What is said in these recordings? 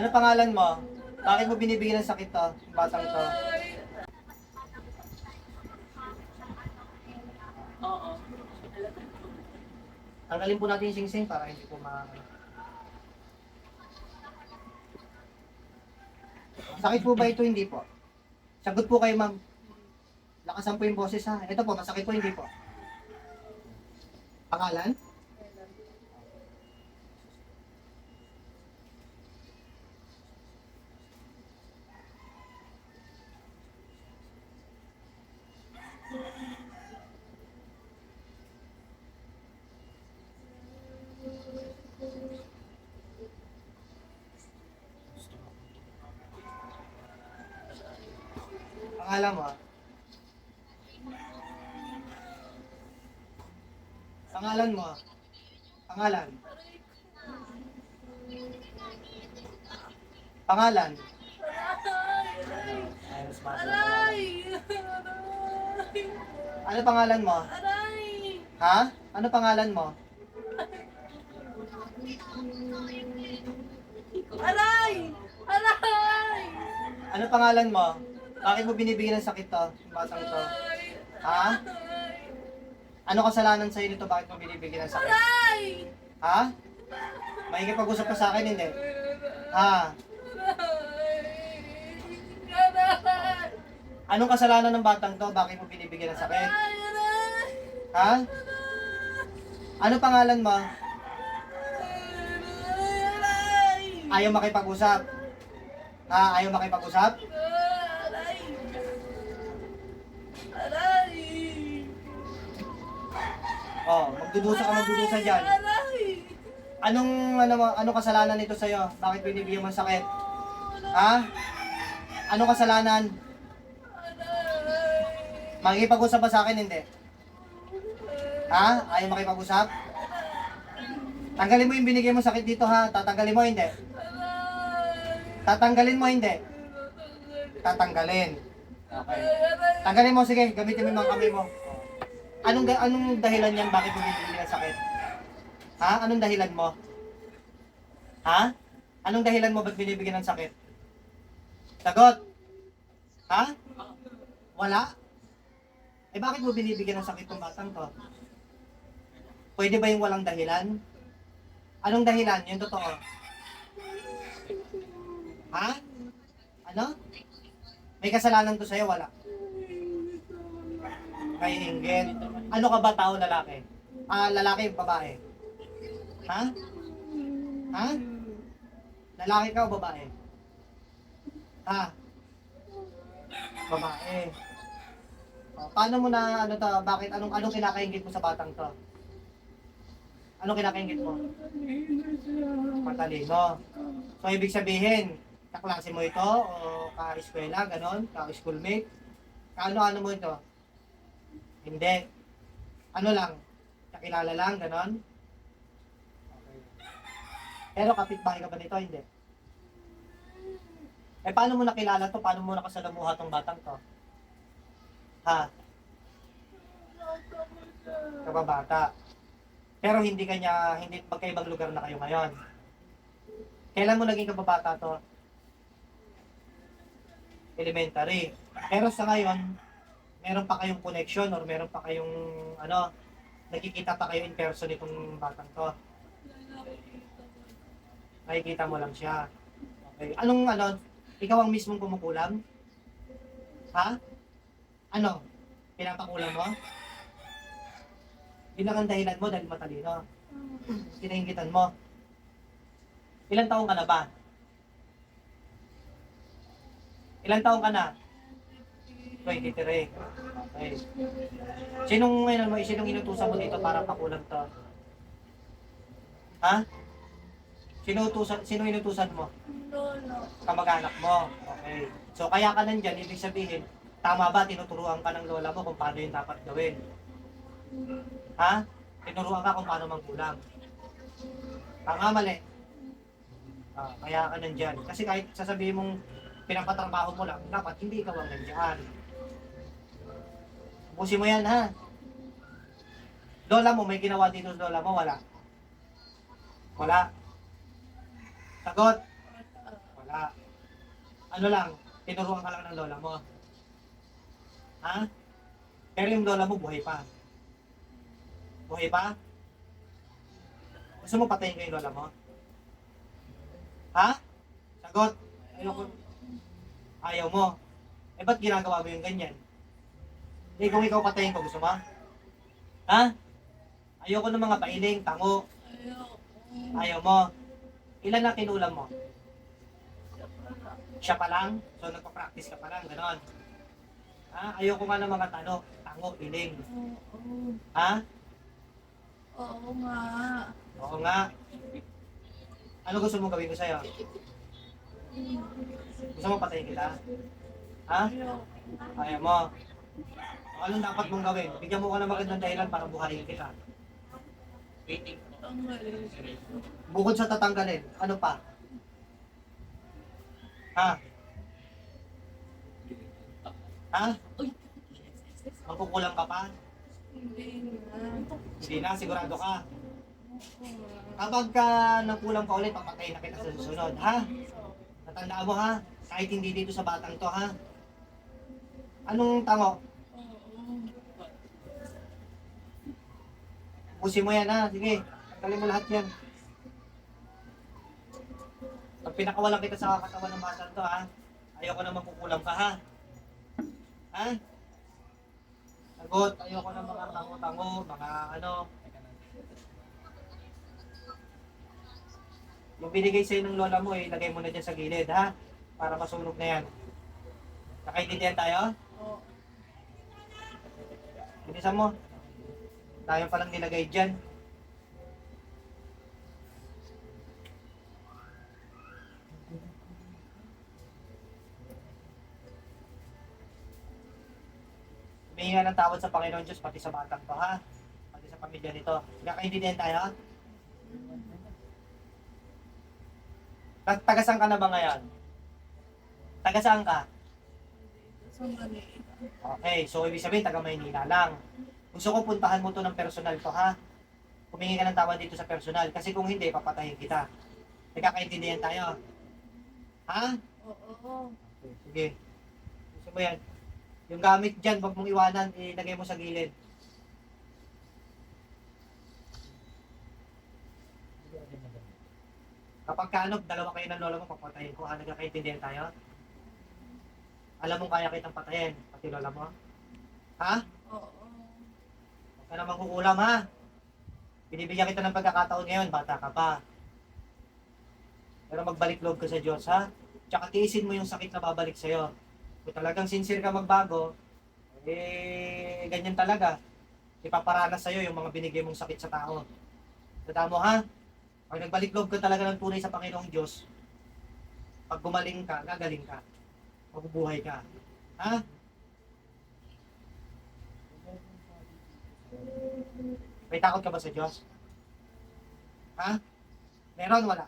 Ano pangalan mo? Bakit mo binibigyan ng sakit to? Yung batang to. Oo. Tanggalin po natin yung singsing para hindi po Sakit po ba ito? Hindi po. Sagot po kayo, ma'am. Lakasan po yung boses, ha. Ito po, masakit po, hindi po. Pangalan? Pangalan mo? Pangalan mo? Pangalan? Pangalan? Ay, mas matagal ang pangalan. Ano pangalan mo? Ha? Ano pangalan mo? Aray! Aray! Ano pangalan mo? Bakit mo binibigyan ng sakit to? Yung batang to? Ha? Ano kasalanan sa'yo nito? Bakit mo binibigyan ng sakit? Aray! Ha? Makikipag-usap ka sa akin, hindi? Ha? Aray! Anong kasalanan ng batang to? Bakit mo binibigyan ng sakit? Ha? Ano pangalan mo? Aray! Ayaw makipag-usap? Ha? Ayaw makipag-usap? Aray! Aray! Oh, magdudusa dyan. Aray! Anong kasalanan nito sa'yo? Bakit binibigyan mo ng sakit? Ha? Anong kasalanan? Makikipag-usap ba sa akin? Hindi. Ha? Ayaw makipag-usap? Tanggalin mo yung binigay mo sakit dito, ha? Tatanggalin mo, hindi. Tatanggalin mo, hindi. Tatanggalin. Okay. Tanggalin mo, sige. Gamitin mo yung mga kamay mo. Anong dahilan yan? Bakit mo binibigyan ng sakit? Ha? Anong dahilan mo? Ha? Anong dahilan mo ba't binibigyan ng sakit? Sagot. Ha? Wala? Eh bakit mo binibigyan ng sakit ng batang to? Pwede ba yung walang dahilan? Anong dahilan? Yung totoo. Ha? Ano? May kasalanan to sa'yo? Wala. May inggit. Ano ka ba tao, lalaki? Lalaki, babae? Ha? Ha? Lalaki ka o babae? Ha? Babae. O, paano mo na ano to? Bakit anong kinakaingit mo sa batang to? Anong kinakaingit mo? Matalino. So ibig sabihin, kaklase mo ito o ka-eskwela, ganon, ka-schoolmate? Kaano-ano mo ito? Hindi. Ano lang? Kakilala lang, ganon? Okay. Pero kapitbahay ka ba nito? Hindi. Eh paano mo nakilala to? Paano mo nakasalamuha tong batang to? Ha? Kababata. Pero hindi magkaibang lugar na kayo ngayon. Kailan mo naging kababata to? Elementary. Pero sa ngayon, meron pa kayong connection or meron pa kayong nakikita pa kayo in person itong batang to. Nakikita mo lang siya. Okay. Ikaw ang mismong kumukulam? Ha? Ano? Pinapakulam mo? Yun lang ang dahilan mo dahil matalino. Kinaingitan mo. Ilang taong ka na ba? Ilang taong ka na? 23. Okay. Sinong inutusan mo dito para pakulam to? Ha? Sino inutusan mo? Lolo. Kamag-anak mo. Okay. So kaya ka nandyan, ibig sabihin, tama ba tinuturuan ka ng lola mo kung paano yung dapat gawin? Ha? Tinuruan ka kung paano manggulang. Tama, mali. Kaya ka nandyan. Kasi kahit sasabihin mong pinapatrabaho mo lang, dapat hindi ikaw ang nandyan. Ubusin mo yan, ha? Lola mo, may ginawa dito sa lola mo, wala? Wala. Sagot? Wala. Ano lang, tinuruan ka lang ng lola mo. Ha? Pero yung lola mo buhay pa. Buhay pa? Gusto mo patayin ko yung lola mo? Ha? Sagot. Ayoko. Ayaw mo. Eh, ba't ginagawa mo yung ganyan? Eh, kung ikaw patayin ko, gusto mo? Ha? Ayoko ng mga pailing, tango. Ayoko. Ayaw mo. Ilan na kinulam mo? Siya pala. Siya pa lang? So, nagpa-practice ka pa lang, ganon. Ha? Ayoko nga ng mga tango, iling. Oo. Ha? Oo nga. Oo nga. Ano gusto mong gawin ko sa'yo? Gusto mo patayin kita? Ha? Ayoko. Ayaw mo. Anong dapat mong gawin? Bigyan mo ka ng magandang dahilan para buhayin kita. Tanggalin. Bukod sa tatanggalin, ano pa? Ha? Ha? Magkukulang ka pa? Hindi na. Hindi na, sigurado ka. Oo nga. Kapag ka nagkulang ka ulit, papatayin na kita sa susunod, ha? Natandaan mo, ha? Kahit hindi dito sa batang to, ha? Anong tango? Oo. Pusin mo yan, ha? Sige, tanggalin mo lahat yan. Pag pinakawalan kita sa katawan ng batang to, ha? Ayoko na magkukulang ka, ha? Ha? Sagot, ayoko na mga tango-tango, mga ano. Yung binigay sa'yo ng lola mo, ilagay mo na dyan sa gilid, ha? Para masunog na yan. Nakaintindihan tayo? Oo. Bilisan mo. Tayo palang nilagay dyan. Humingi nga ng tawad sa Panginoon Diyos, pati sa batang to, ha? Pati sa pamilya nito. Nakaintindihan tayo? Tagasang ka na ba ngayon? Tagasang ka? Sa Manila. Okay, so ibig sabihin taga Maynila lang. Gusto ko puntahan mo to ng personal to, ha? Humingi ka ng tawad dito sa personal kasi kung hindi, papatayin kita. Nagkakaintindihan tayo. Ha? Oo. Okay, sige. Gusto mo yan. Yung gamit dyan, wag mong iwanan, ilagay mo sa gilid. Kapag kaano, dalawa kayo ng lola mo, papatayin ko. Nagkakaintindihan tayo? Alam mo kaya kitang patayin, pati lola mo? Ha? Oo. Huwag ka namang kukulam, ha? Binibigyan kita ng pagkakataon ngayon, bata ka pa. Pero magbalik loob ka sa Diyos, ha? Tsaka tiisin mo yung sakit na babalik sa'yo. Kung talagang sincere ka magbago, eh, ganyan talaga. Ipaparanas sa'yo yung mga binigay mong sakit sa tao. Tanda mo, ha? Pag nagbalik loob ka talaga ng tunay sa Panginoong Diyos, pag gumaling ka, gagaling ka. Mabubuhay ka. Ha? May takot ka ba sa Diyos? Ha? Meron, wala?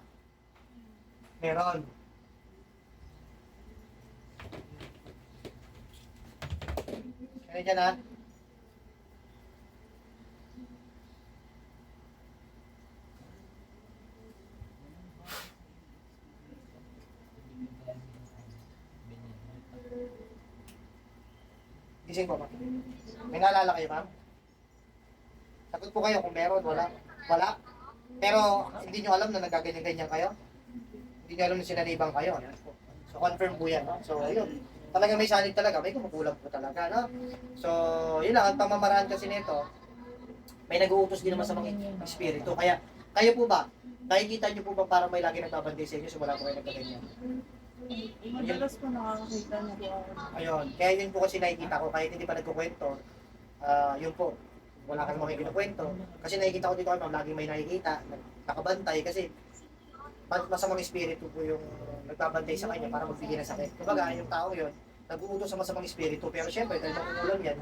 Meron. Kaya dyan, ha? Gising po, ma'am. May naalala kayo, ma'am? Sagot po kayo kung meron, wala. Wala. Pero hindi nyo alam na nagaganyan-ganyan kayo. Hindi nyo alam na sinalibang kayo. So, confirm po yan. No? So, ayun. Talaga may sanib talaga. May kumukulang po talaga. No? So, yun lang. Ang pamamaraan kasi nito, may nag-uutos din naman sa mga espiritu. Kaya, kayo po ba? Nakikita nyo po ba parang may lagi nagbabantay sa inyo simula po kayo nagkaganyan? Madalas po nakakakita na po ako. Ayun. Kaya yun po kasi nakikita ko. Kahit hindi pa nagkukwento, yun po. Wala kang mga kinukwento. Kasi nakikita ko dito kay ma'am, laging may nakikita, nakabantay kasi masamang espiritu po yung nagbabantay sa kanya para magbigay ng sakit. Kumbaga, yung tao yun, nag-uutos sa masamang espiritu. Pero syempre, dahil makukulam yan,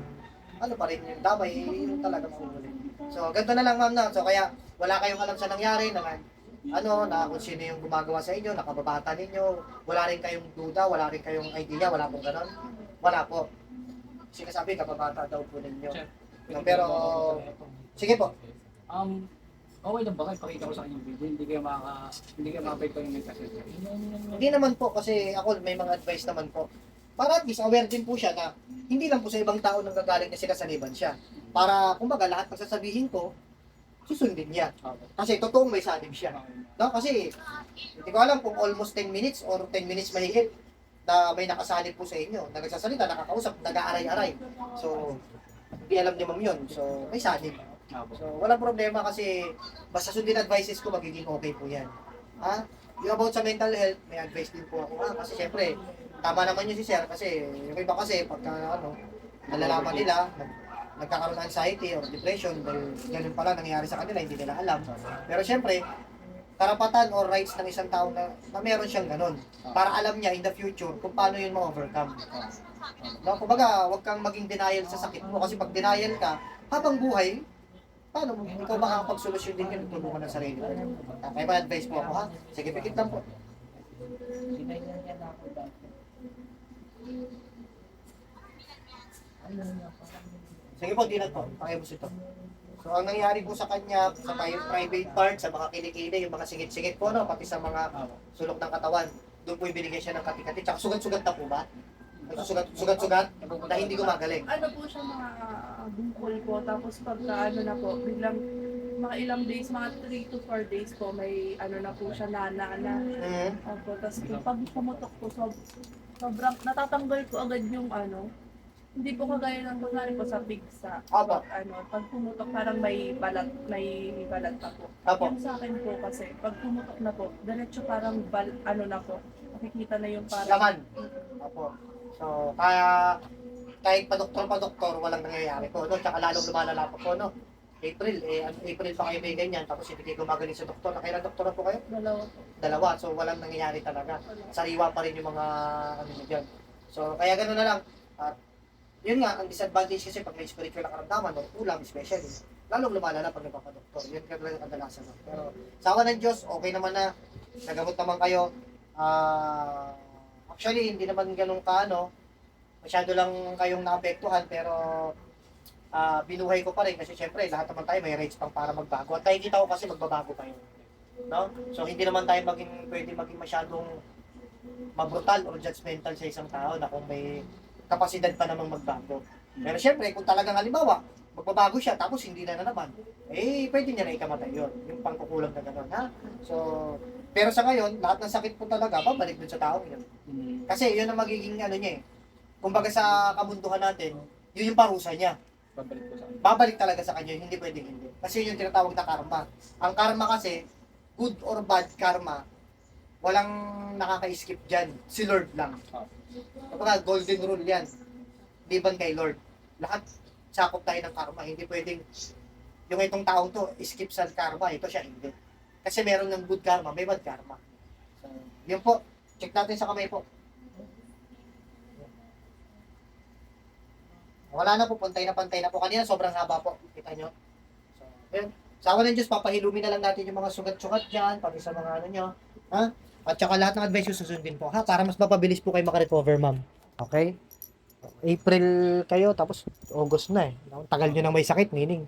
ano pa rin yung damay, yung talaga makukulim. So, ganito na lang ma'am na. So, kaya wala kayong alam sa nangyari na na kung sino yung gumagawa sa inyo, nakababata ninyo, wala rin kayong duda, wala rin kayong idea, wala pong ganon. Wala po. Sinasabi, kababata daw po ninyo. Pero, sige po. Okay lang ba kayo? Pakita ko sa kanya yung video. Hindi kayo makapagpa yung may kasi. Hindi naman po kasi ako may mga advice naman po. Para at least aware din po siya na hindi lang po sa ibang tao nang gagaling na sinasaniban siya. Para kumbaga lahat ng sasabihin ko, susundin niya. Okay. Kasi totoong may sanib siya. No? Kasi hindi ko alam kung almost 10 minutes or 10 minutes mahigit na may nakasanib po sa inyo. Na nagsasalita, nakakausap, nag-aaray-aray. So, hindi alam ni ma'am yun. So, may sanib. Okay. So, walang problema kasi basta sundin advices ko, magiging okay po yan. Ha? Yung about sa mental health, may advice din po ako. Ha? Kasi syempre, tama naman yun si sir kasi yung iba kasi pagka nalalaman nila, nagkakaroon ng anxiety or depression dahil ganun pala nangyayari sa kanila, hindi nila alam. Pero syempre, karapatan or rights ng isang tao na meron siyang ganun. Para alam niya in the future kung paano yun ma-overcome. No? Kumbaga, huwag kang maging denial sa sakit mo kasi pag denial ka, habang buhay, paano mo, ikaw makakapag-solusyon din yun, tulungan ng sarili mo. Kaya ba advice mo ako ha? Sige, pikit lang po. Sige po, dinat po. Pakiubos ito. So, ang nangyari po sa kanya, sa private part, sa mga kilikili, yung mga singit-singit po, no? Pati sa mga sulok ng katawan, doon po ibinigay siya ng kati-kati. Tsaka sugat-sugat na po ba? Sugat-sugat na hindi gumagaling. Ano po siya mga bungkol po, tapos pagka ano na po, biglang mga ilang days, mga 3 to 4 days po, may ano na po siya, nana na. Opo, tapos pag pumutok po, sobrang natatanggal po agad yung ano, hindi po kagaya ng kunwari po sa pigsa. Apo. Ano, pag pumutok parang may balat pa po. Apo. Yung sa akin po kasi, pag pumutok na po, diretso parang ano na po, makikita na yung parang... Laman. Opo. So, kaya kahit pa doktor, walang nangyayari po, no? Tsaka lalong lumalala pa po, no? April pa kayo may ganyan, tapos hindi kayo gumagaling sa doktor. Nakailan doktor na po kayo? Dalawa po. Dalawa. So, walang nangyayari talaga. Sariwa pa rin yung mga ano nyo dyan. So, kaya gano'n na lang. At yun nga, ang disadvantage kasi pag may spiritual na karamdaman o kulang especially, lalong lumalala pag nagpapadoktor. Yun ka talaga kadalasan. No? Pero sa awa ng Diyos, okay naman na. Nagamot naman kayo. Actually, hindi naman ganun ka, no? Masyado lang kayong naapektuhan, pero binuhay ko pa rin kasi syempre, lahat naman tayo may rights pang para magbago. At nakikita ko kasi magbabago kayo. No? So, hindi naman tayo pwede maging masyadong mabrutal or judgmental sa isang tao na kung may kapasidad pa namang magbago. Pero syempre, kung talagang halimbawa, magbabago siya, tapos hindi na naman, pwede niya na ikamatay yun. Yung pangkukulang na gano'n, ha? So, pero sa ngayon, lahat ng sakit po talaga, babalik dun sa tao yun. Kasi yun ang magiging ano niya eh. Kumbaga sa kabunduhan natin, yun yung parusa niya. Babalik ko sa kanya. Babalik talaga sa kanya, hindi pwedeng hindi. Kasi yun yung tinatawag na karma. Ang karma kasi, good or bad karma, walang nakaka-skip dyan. Si Lord lang. Kapag golden rule yan, liban kay Lord. Lahat sakop tayo ng karma. Hindi pwedeng yung itong taong to, skip sa karma, ito siya hindi. Kasi meron ng good karma, may bad karma. So, yun po. Check natin sa kamay po. Wala na po, pantay na po. Kanina sobrang haba po. Kita nyo? So, yun. Sa awa ng Diyos, papahilumin na lang natin yung mga sugat-sugat dyan, pati sa mga ano nyo. Ha? At saka lahat ng advice yung susundin po, ha? Para mas mapabilis po kayo makarecover, ma'am. Okay? April kayo, tapos August na eh. Tagal nyo nang may sakit, meaning